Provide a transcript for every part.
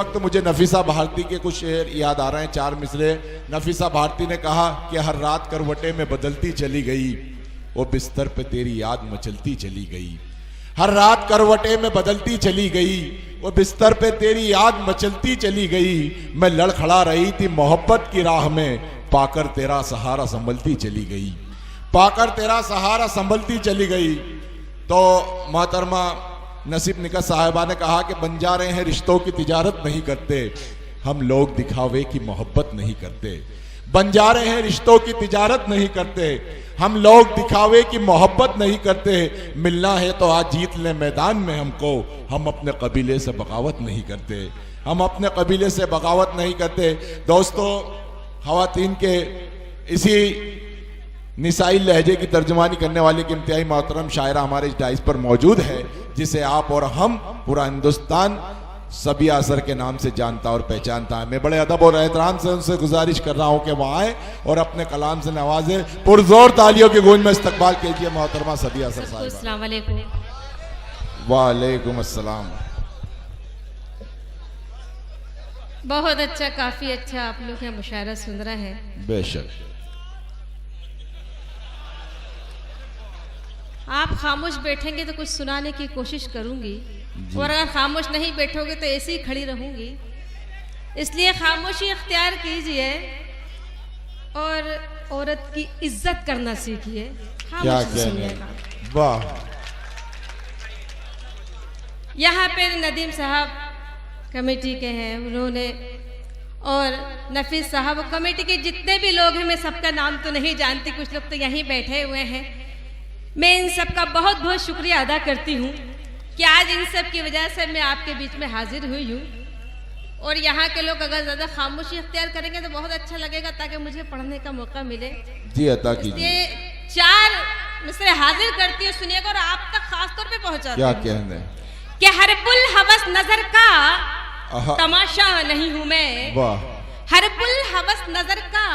वक्त मुझे नफीसा भारती के कुछ शेर याद आ रहे हैं, 4 मिसरे। नफीसा भारती ने कहा कि हर रात करवटे में बदलती चली गई, वो बिस्तर पे तेरी याद मचलती चली गई। हर रात करवटे में बदलती चली गई, वो बिस्तर पे तेरी याद मचलती चली गई। मैं लड़खड़ा रही थी मोहब्बत की राह में, पाकर तेरा सहारा संभलती चली गई, पाकर तेरा सहारा संभलती चली गई। तो मोहतरमा नसीब निकत साहिबा ने कहा कि बन जा रहे हैं रिश्तों की तिजारत नहीं करते, हम लोग दिखावे की मोहब्बत नहीं करते। बन जा रहे हैं रिश्तों की तिजारत नहीं करते, हम लोग दिखावे की मोहब्बत नहीं करते। मिलना है तो आज जीत ले मैदान में हमको, हम अपने कबीले से बगावत नहीं करते, हम अपने कबीले से बगावत नहीं करते। दोस्तों, खवातीन के इसी निसाई लहजे की तर्जुमानी करने वाली एक इंतहाई मोहतरम शायरा हमारे इस डाइस पर मौजूद है, जिसे आप और हम पूरा हिंदुस्तान सबिया असर के नाम से जानता और पहचानता है। मैं बड़े अदब और एहतराम से उनसे गुजारिश कर रहा हूं कि वह आए और अपने कलाम से नवाजे। पुरजोर तालियों की गूंज में इस्तकबाल कीजिए मोहतरमा सबिया असर साहिबा। अस्सलाम वालेकुम। वालेकुम अस्सलाम। बहुत अच्छा, काफी अच्छा आप लोग यहाँ मुशायरा सुन रहे हैं। बेशक। आप खामोश बैठेंगे तो कुछ सुनाने की कोशिश करूंगी, और अगर खामोश नहीं बैठोगे तो ऐसे ही खड़ी रहूंगी। इसलिए खामोशी इख्तियार कीजिए और औरत की इज्जत करना सीखिए। क्या कहने, वाह। यहाँ पे नदीम साहब कमेटी के हैं, उन्होंने, और नफीस साहब कमेटी के जितने भी लोग हैं, मैं सबका नाम तो नहीं जानती, कुछ लोग तो यहीं बैठे हुए हैं। मैं इन सब का बहुत बहुत शुक्रिया अदा करती हूँ कि आज इन सब की वजह से मैं आपके बीच में हाजिर हुई हूँ। और यहाँ के लोग अगर ज़्यादा खामोशी इख्तियार करेंगे तो बहुत अच्छा लगेगा, ताकि मुझे पढ़ने का मौका मिले। जी अता कीजिए। 4 मिसरे हाजिर करती हूँ, सुनिएगा और आप तक खास तौर पे पहुँचा। क्या कहने कि हर बुल हवस नजर का तमाशा नहीं हूँ मैं, वाह। हर बुल हवस नजर का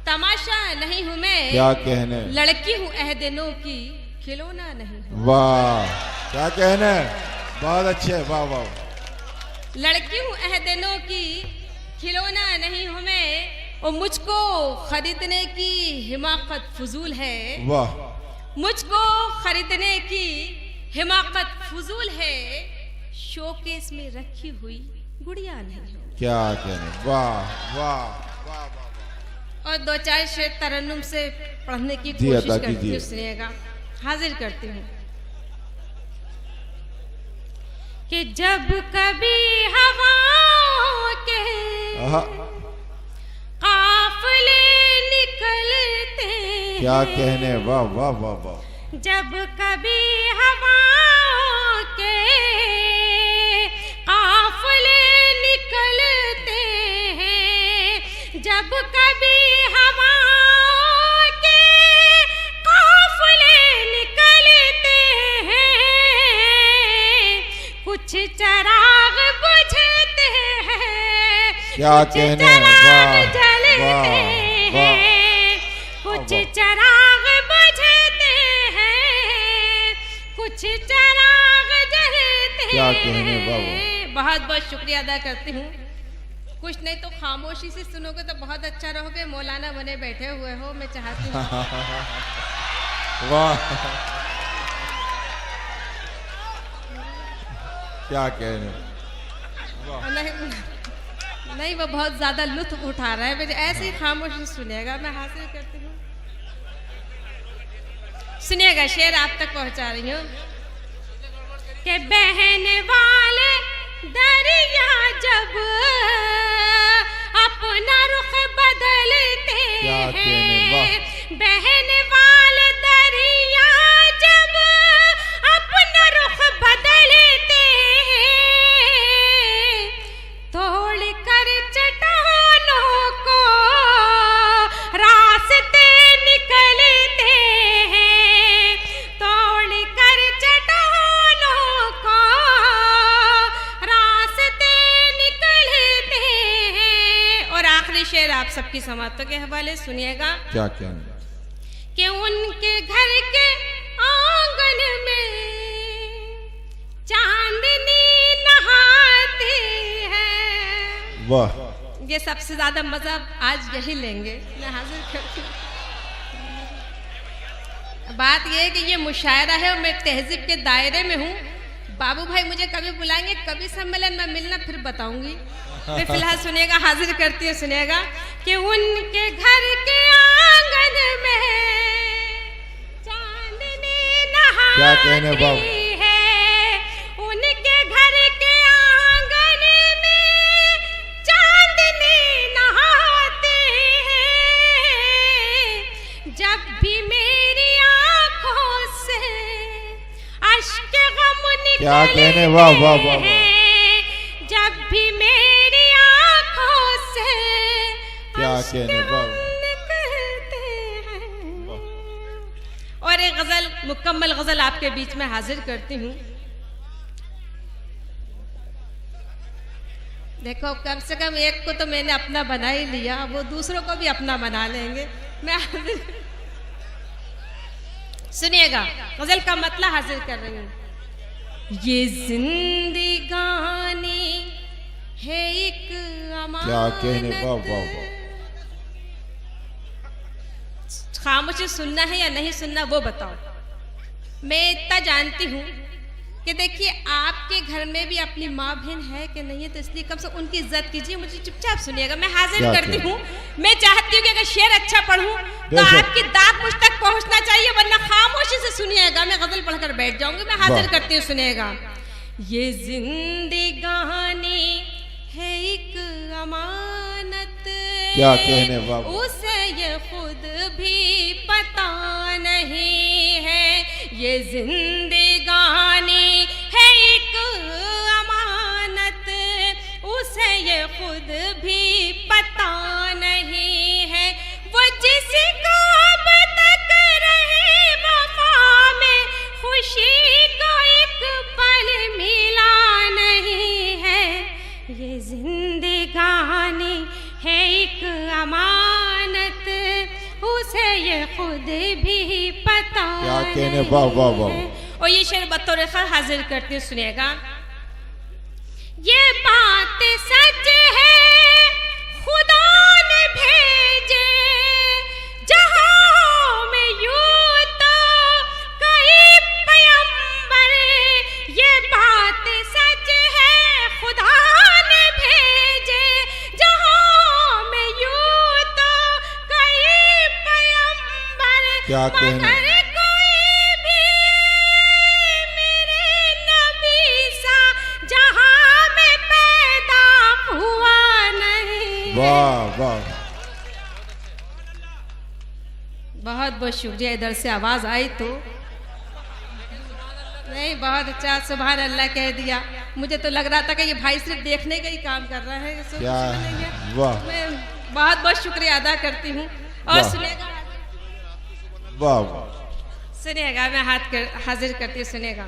तमाशा नहीं हूँ मैं, क्या कहने, लड़की हूँ अहदिनों की खिलौना नहीं हूँ। वाह, क्या कहने, बहुत अच्छे, वाह वाह। लड़की हूँ अहदिनों की खिलौना नहीं हूँ मैं, और मुझको खरीदने की हिमाकत फजूल है, वाह। मुझको खरीदने की हिमाकत फजूल है, शोकेस में रखी हुई गुड़िया नहीं हूँ। क्या कहने, वाह वाह वाह। और 2-4 शेर तरन्नुम से पढ़ने की जी कोशिश अता करती कीजिए। हूँ, सुनिएगा। हाजिर करती हूँ कि जब कभी हवाओं के काफिले निकलते, क्या कहने, वाह वाह वाह वाह। जब कभी हवाओं के काफिले निकलते हैं, जब कभी हवाओं के काफिले निकलते हैं, कुछ चराग बुझते हैं, क्या कहने, वाह वाह वाह। कुछ चराग बुझते हैं, कुछ चराग जलते हैं। क्या कहने, वाह। बहुत बहुत शुक्रिया अदा करती हूँ। कुछ नहीं तो खामोशी से सुनोगे तो बहुत अच्छा रहोगे। मौलाना बने बैठे हुए हो, मैं चाहती हूँ। वाह, क्या कहने, नहीं, वो बहुत ज्यादा लुत्फ उठा रहा है। मुझे ऐसे ही खामोशी सुनिएगा, मैं हासिल करती हूँ। सुनिएगा, शेर आप तक पहुंचा रही हूँ कि बहने वाले दरिया जब अपना रुख बदलते हैं, बहने वाले दरिया जब अपना रुख बदलते हैं, तोड़ कर चट्टानों को रास्ते निकलते हैं, तोड़ कर चट्टानों को रास्ते निकलते हैं। और आखिरी शेर आप सबकी समातों के हवाले सुनिएगा। क्या कहने, कि उनके घर के आंगन में चांदनी नहाती वाह। ये सबसे ज्यादा मजा आज यही लेंगे। मैं हाजिर करती हूँ। बात ये है कि ये मुशायरा है और मैं तहजीब के दायरे में हूँ। बाबू भाई मुझे कभी बुलाएंगे, कभी सम्मेलन में मिलना, फिर बताऊंगी। मैं फिलहाल सुनिएगा, हाजिर करती हूँ, सुनिएगा कि उनके घर के आंगन में चांदनी क्या कहने नहाती बाबू? है। उनके घर के आंगन में चांदनी नहाती है। जब भी मेरी आंखों से अश्क गम क्या कहने, निकलते वाह वाह वाह वाह। हैं, जब भी मेरी आंखों से क्या अश्क कहने, गम वाह। निकलते हैं। और एक गजल, मुकम्मल गजल आपके बीच में हाजिर करती हूँ। देखो, कम से कम एक को तो मैंने अपना बना ही लिया, वो दूसरों को भी अपना बना लेंगे। मैं सुनिएगा, गजल का मतलब हाजिर कर रही हूँ। ये जिंदगानी है एक अमानत। क्या कहने, वाह वाह वाह। खामोशी सुनना है या नहीं सुनना वो बताओ। मैं इतना जानती हूँ कि देखिए, आपके घर में भी अपनी माँ बहन है कि नहीं है, तो इसलिए कम से कम उनकी इज्जत कीजिए। मुझे चुपचाप सुनिएगा, मैं हाजिर क्या करती क्या? हूँ। मैं चाहती हूँ कि अगर शेर अच्छा पढ़ूं तो बेशक। आपकी दाद मुझ तक पहुंचना चाहिए, वरना खामोशी से सुनिएगा। मैं गजल पढ़कर बैठ जाऊंगी। मैं हाजिर वाह। करती हूँ, सुनिएगा। ये जिंदगानी है एक अमानत, क्या कहने, वाह वाह। उसे ये खुद भी पता नहीं है। ये जिंदगानी है एक अमानत, उसे ये खुद भी पता नहीं है। वो जिसको अब तक रहे वफा में, खुशी को एक पल मिला नहीं है। ये जिंदगानी है एक अमानत, उसे ये खुद भी पता क्या कहने, नहीं वाह वाह वाह। है। और ये शेर बतौर खास हाजिर करती हूँ, सुनिएगा। ये बात सच है खुदा ने भेजे जहां में, यूं तो कई पैगंबर। ये बात सच है खुदा ने भेजे जहां में, यूं तो कई पैगंबर। क्या कहने? मगर कोई भी मेरे नबी सा जहां में पैदा हुआ नहीं। वाह वाह। बहुत बहुत शुक्रिया। इधर से आवाज आई तो नहीं, बहुत अच्छा, सुभान अल्लाह कह दिया। मुझे तो लग रहा था कि ये भाई सिर्फ देखने का ही काम कर रहा है। क्या, वाह। मैं बहुत बहुत शुक्रिया अदा करती हूँ। और वाह। सुनिएगा, वाह वाह। सुनिएगा, मैं हाजिर करती हूँ, सुनिएगा।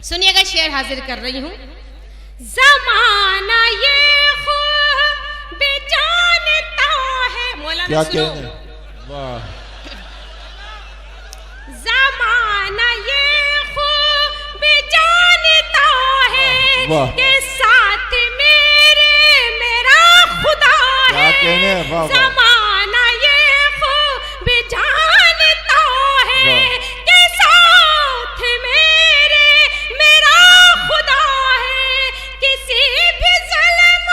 सुनिएगा, शेर हाजिर कर रही हूँ। जमाना ये खूब जानता है, मौलाना क्या सुनो। कहने, वाह। जमाना ये खूब जानता है वाह। कि साथ मेरा खुदा क्या है। कहने, वाह वाह। जमाना ये खूब जानता है वाह। कि साथ मेरा खुदा है। किसी भी ज़ुल्म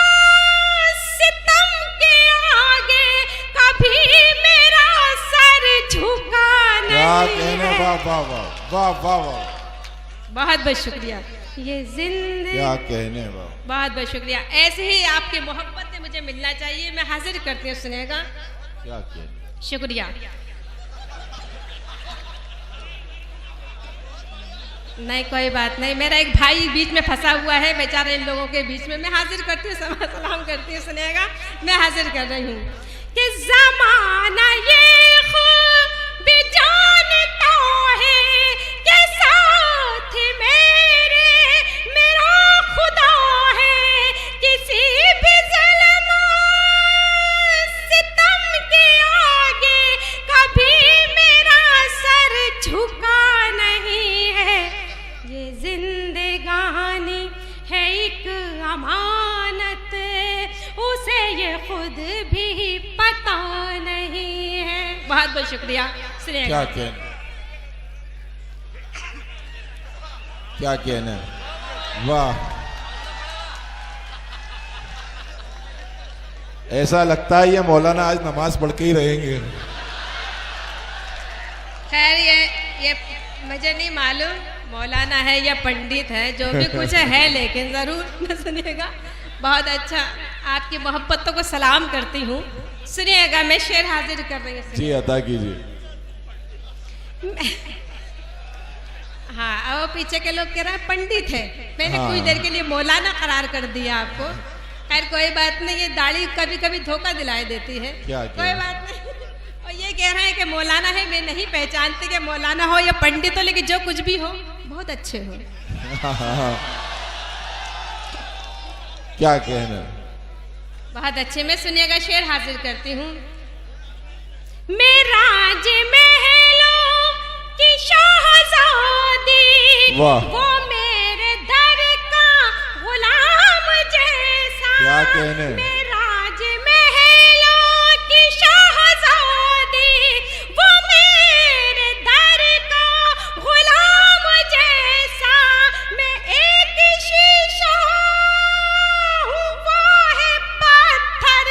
सितम के आगे कभी मेरा सर झुका क्या नहीं कहने, है। वाह वाह वाह वाह वाह वाह। बहुत बहुत शुक्रिया। ये जिंदगी, क्या कहने, वाह। बहुत बहुत शुक्रिया। ऐसे ही आपकी मोहब्बत से मुझे मिलना चाहिए। मैं हाजिर करती हूँ, सुनेगा। क्या कहने, शुक्रिया। नहीं, कोई बात नहीं। मेरा एक भाई बीच में फंसा हुआ है बेचारे, इन लोगों के बीच में। मैं हाजिर करती हूँ, सलाम करती हूँ, सुनेगा। मैं हाजिर कर रही हूँ कि जमाना ये खूब जानता है कि साथ मेरा खुदा है। किसी भी ज़ुल्म सितम के आगे कभी मेरा सर झुका नहीं है। ये जिंदगानी है एक अमानत, बहुत बहुत शुक्रिया। क्या कहना, क्या कहना, वाह। ऐसा लगता है ये मौलाना आज नमाज पढ़ के ही रहेंगे। खैर ये मुझे नहीं मालूम मौलाना है या पंडित है, जो भी कुछ है लेकिन जरूर सुनिएगा। बहुत अच्छा, आपकी मोहब्बतों को सलाम करती हूँ। सुनिएगा, मैं शेर हाजिर कर रही हूँ। जी अता कीजिए। हाँ, और पीछे के लोग कह रहे हैं पंडित है, मैंने हाँ। कुछ देर के लिए मौलाना करार कर दिया आपको। खैर कोई बात नहीं, ये दाढ़ी कभी कभी धोखा दिलाई देती है। क्या कोई बात नहीं। और ये कह रहे हैं कि मौलाना है, मैं नहीं पहचानती कि मौलाना हो या पंडित हो, लेकिन जो कुछ भी हो बहुत अच्छे हो। क्या कहना, बहुत अच्छे। मैं सुनिएगा, शेर हाजिर करती हूँ। मैं राज महलों की शहजादी, वाह। वो मेरे दर का गुलाम जैसा। क्या कहने, मैं राज महलों की शहजादी, वो मेरे दर का गुलाम जैसा। मैं एक शीशा हूँ, वो है पत्थर,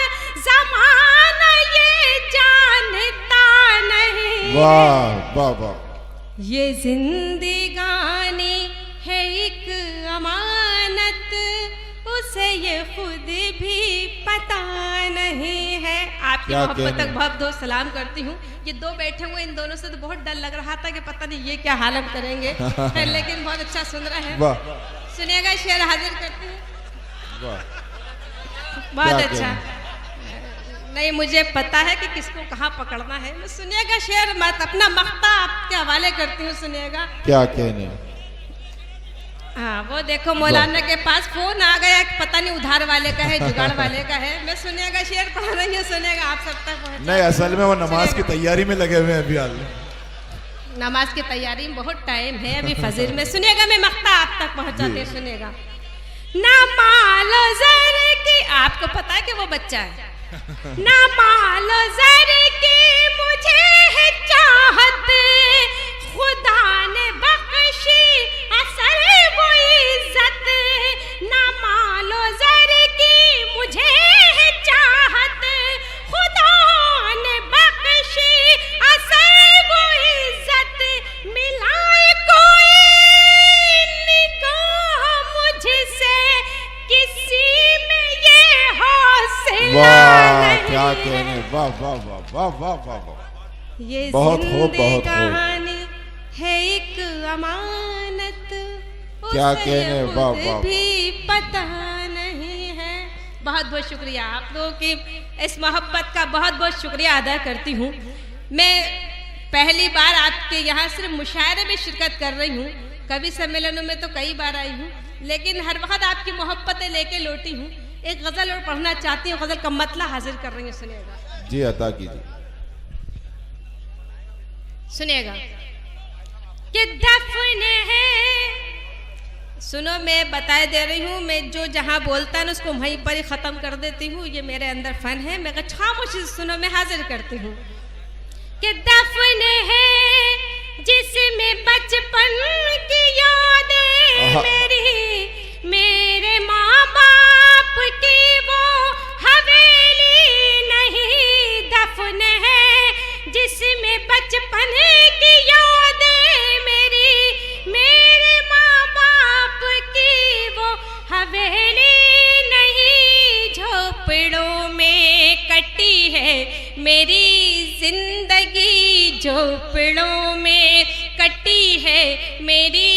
ज़माना ये जानता नहीं। वाह वाह वाह। ये जिंदगानी है एक अमानत, उसे ये खुद भी पता नहीं है। आपकी क्या मोहब्बत कहने? तक बहुत बहुत सलाम करती हूँ। ये दो बैठे हुए, इन दोनों से तो बहुत डर लग रहा था कि पता नहीं ये क्या हालत करेंगे। लेकिन बहुत अच्छा सुन रहे हैं। वाह सुनिएगा, शेर हाजिर करती हूँ। वाह। बहुत क्या अच्छा। नहीं, मुझे पता है कि किसको कहाँ पकड़ना है। मैं सुनिएगा शेर, मत अपना मख्ता आपके हवाले करती हूँ। सुनिएगा। क्या कहने, हाँ, वो देखो मौलाना के पास फोन आ गया, पता नहीं उधार वाले का है जुगाड़ वाले का है। मैं सुनिएगा, शेर पढ़ रही हूँ। सुनिएगा, आप सब तक पहुँचा। नहीं असल में वो नमाज की तैयारी में लगे हुए हैं अभी हाल में। नमाज की तैयारी में बहुत टाइम है अभी फजर में। सुनिएगा, मैं मख्ता आप तक पहुँचाते। सुनिएगा। ना मालो जर की, आपको पता है कि वो बच्चा है। ना मालो जर की मुझे है चाहत, खुदा ने बख्शी असर वो इज्जत। ना मालो जर की मुझे है चाहत, खुदा ने बख्शी असर वो इज्जत। मिलाए कोई निगाह मुझसे, किसी में ये हौसला वाह नहीं। क्या कहने, वाह वाह वाह वाह वाह वाह वाह। ये बहुत खूब, बहुत खूब। जिंदगानी है एक अमानत, क्या उसे कहने, वाह, खुद वाह। भी पता नहीं है। बहुत बहुत शुक्रिया आप लोगों की इस मोहब्बत का बहुत बहुत शुक्रिया अदा करती हूँ। मैं पहली बार आपके यहाँ सिर्फ मुशायरे में शिरकत कर रही हूँ। कवि सम्मेलनों में तो कई बार आई हूँ, लेकिन हर वक्त आपकी मोहब्बतें लेके लौटी हूँ। एक गजल और पढ़ना चाहती हूँ, गजल का मतला हाजिर कर रही हूँ। सुनिएगा। जी अता कीजिए। सुनिएगा कि दफन है। सुनो, मैं बताए दे रही हूँ, मैं जो जहाँ बोलता है ना उसको वहीं पर ही ख़त्म कर देती हूँ। ये मेरे अंदर फन है। मैं खामोशी सुनो, मैं हाजिर करती हूँ कि दफन है जिसमें बचपन की यादें मेरी, मेरे माँ बाप की वो हवेली नहीं। दफन है जिसमें बचपन की यादें मेरी, मेरे माँ बाप की वो हवेली नहीं। झोपड़ों में कटी है मेरी जिंदगी, झोपड़ों में कटी है मेरी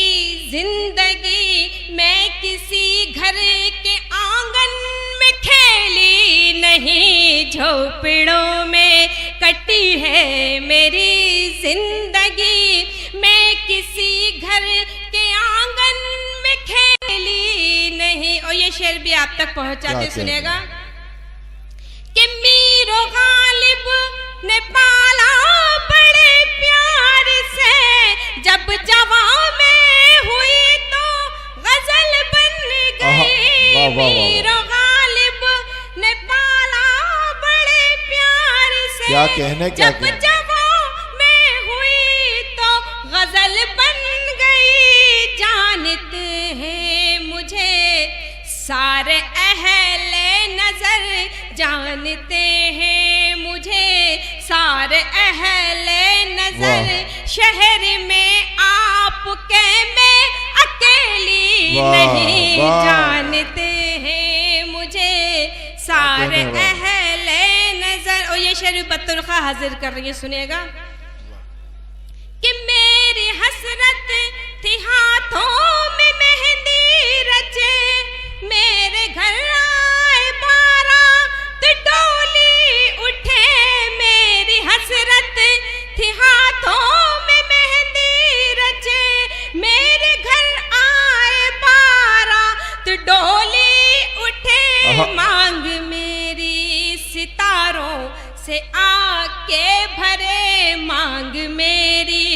जिंदगी। मैं किसी घर के आंगन में खेली नहीं, झोपड़ों में कटी है मेरी जिंदगी। मैं किसी घर के आंगन में खेली नहीं। और ये शेर भी आप तक पहुंचाते। सुनेगा कि मीरो गालिब ने पाला बड़े प्यार से, जब जवां में हुई तो गजल बन गई। मीरो गालिब ने पाला बड़े प्यार से, क्या कहने, क्या जब कहने? जवां सारे अहले नजर जानते हैं मुझे, सारे अहले नजर शहर में आपके मैं अकेली नहीं जानते हैं मुझे, सारे अहले नजर। और ये शेर बतुल्खा हाजिर कर रही है, सुनिएगा कि मेरी हसरत थी हाथों में मेहंदी रचे, मेरे घर आए बारात डोली उठे, मेरी हसरत थी हाथों में मेहंदी रचे, मेरे घर आए बारात डोली उठे, मांग मेरी सितारों से आके भरे, मांग मेरी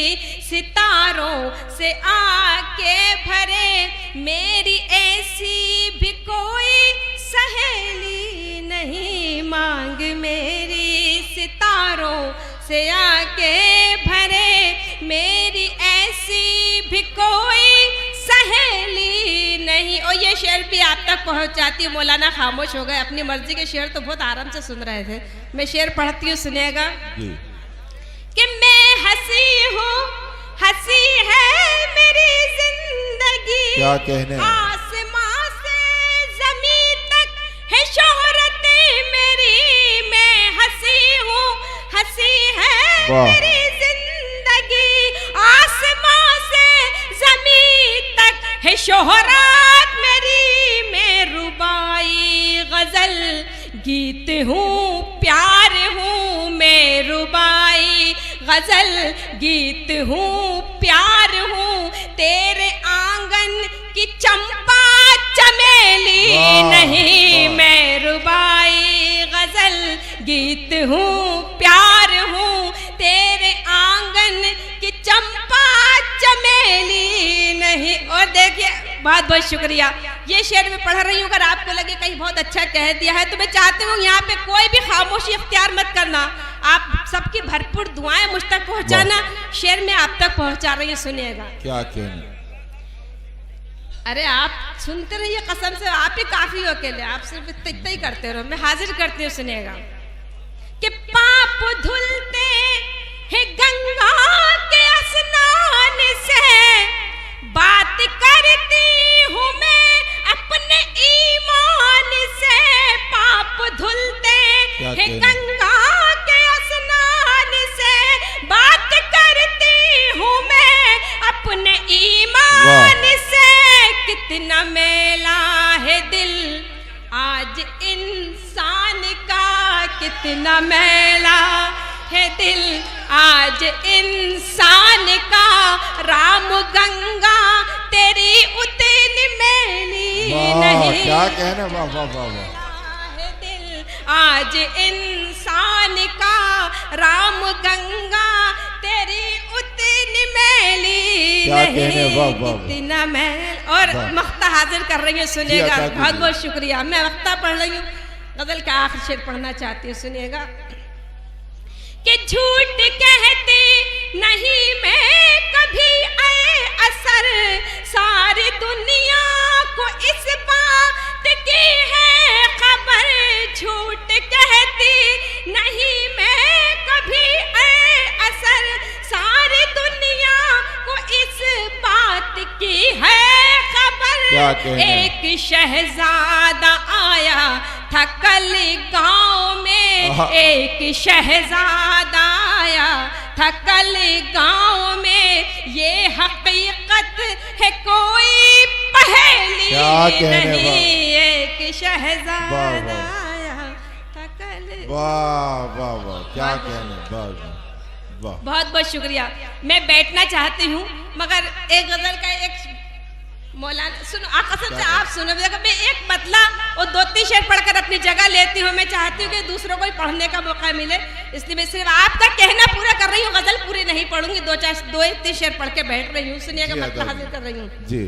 सितारों से आके भरे, मेरी ऐसी भी कोई सहेली नहीं, मांग मेरी सितारों से आके भरे, मेरी ऐसी भी कोई सहेली नहीं। और ये शेर भी आप तक पहुंचाती हूँ। मौलाना खामोश हो गए, अपनी मर्जी के शेर तो बहुत आराम से सुन रहे थे। मैं शेर पढ़ती हूँ, सुनिएगा कि मैं हंसी हूँ, हंसी है मेरी जिंदगी, क्या कहने, आसमां से जमीन तक है शोहरत मेरी, मैं हंसी हूँ, हंसी है मेरी जिंदगी, आसमां से जमीन तक है शोहरत मेरी, मैं रुबाई गजल गीत हूँ, प्यार हूँ, मैं रुबाई गजल गीत हूँ, प्यार हूँ, तेरे आंगन की चंपा चमेली नहीं, मैं रुबाई गजल गीत हूँ, प्यार हूँ, तेरे आंगन की चंपा चमेली नहीं। और देखिए, बहुत बहुत शुक्रिया। ये शेर मैं पढ़ रही हूँ, अगर आपको लगे कहीं बहुत अच्छा कह दिया है तो मैं चाहती हूँ यहाँ पे कोई भी खामोशी इख्तियार मत करना, आप सबकी भरपूर दुआएं मुझ तक पहुँचाना। शेर में आप तक पहुँचा रही हूँ, सुनिएगा क्या कहना। अरे आप सुनते रहिए, कसम से आप ही काफी हो अकेले, आप सिर्फ इतना ही करते रहो, मैं हाजिर करती हूँ, सुनिएगा कि पाप धुलते हैं गंगा के स्नान से, बात करती हूँ मैं अपने ईमान से, पाप धुलते हैं गंगा के स्नान से, बात करती हूँ मैं अपने ईमान से, कितना मेला है दिल आज इंसान का, कितना मेला है दिल आज इंसान का, राम गंगा तेरी उतनी मैली नहीं, क्या कहना, वाह वाह वाह वाह, है दिल आज इंसान का, राम गंगा तेरी उतनी मैली नहीं, इतना मैल। और मख्ता हाजिर कर रही हूँ, सुनिएगा, बहुत बहुत शुक्रिया। मैं मख्ता पढ़ रही हूँ, गजल का आखिरी शेर पढ़ना चाहती हूँ, सुनिएगा कि झूठ कहती नहीं मैं कभी ऐ असर, सारी दुनिया को इस बात की है खबर, झूठ कहती नहीं मैं कभी ऐ असर, सारी दुनिया को इस बात की है खबर, एक शहजादा आया था कल गांव में, एक शहजादा आया था कल गांव में, ये हकीकत है कोई पहेली नहीं, एक शहजादा आया था कल। वाह वाह वाह, क्या कहने, वाह। बहुत बहुत शुक्रिया। मैं बैठना चाहती हूँ, मगर एक गजल का एक मौलाना सुनो, कसम से आप सुनो, मैं एक मतला और 2-3 शेर पढ़कर अपनी जगह लेती हूँ। मैं चाहती हूँ कि दूसरों को भी पढ़ने का मौका मिले, इसलिए मैं सिर्फ आपका कहना पूरा कर रही हूँ, गजल पूरी नहीं पढ़ूंगी, 2-3 शेर पढ़ के बैठ रही हूँ, सुनिएगा, मतला हाजिर कर रही हूँ जी।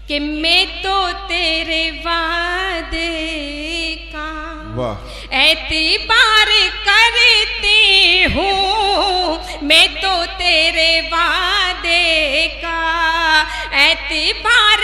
कि मैं तो तेरे वादे का एतबार करती हूँ, मैं तो तेरे वादे का एतबार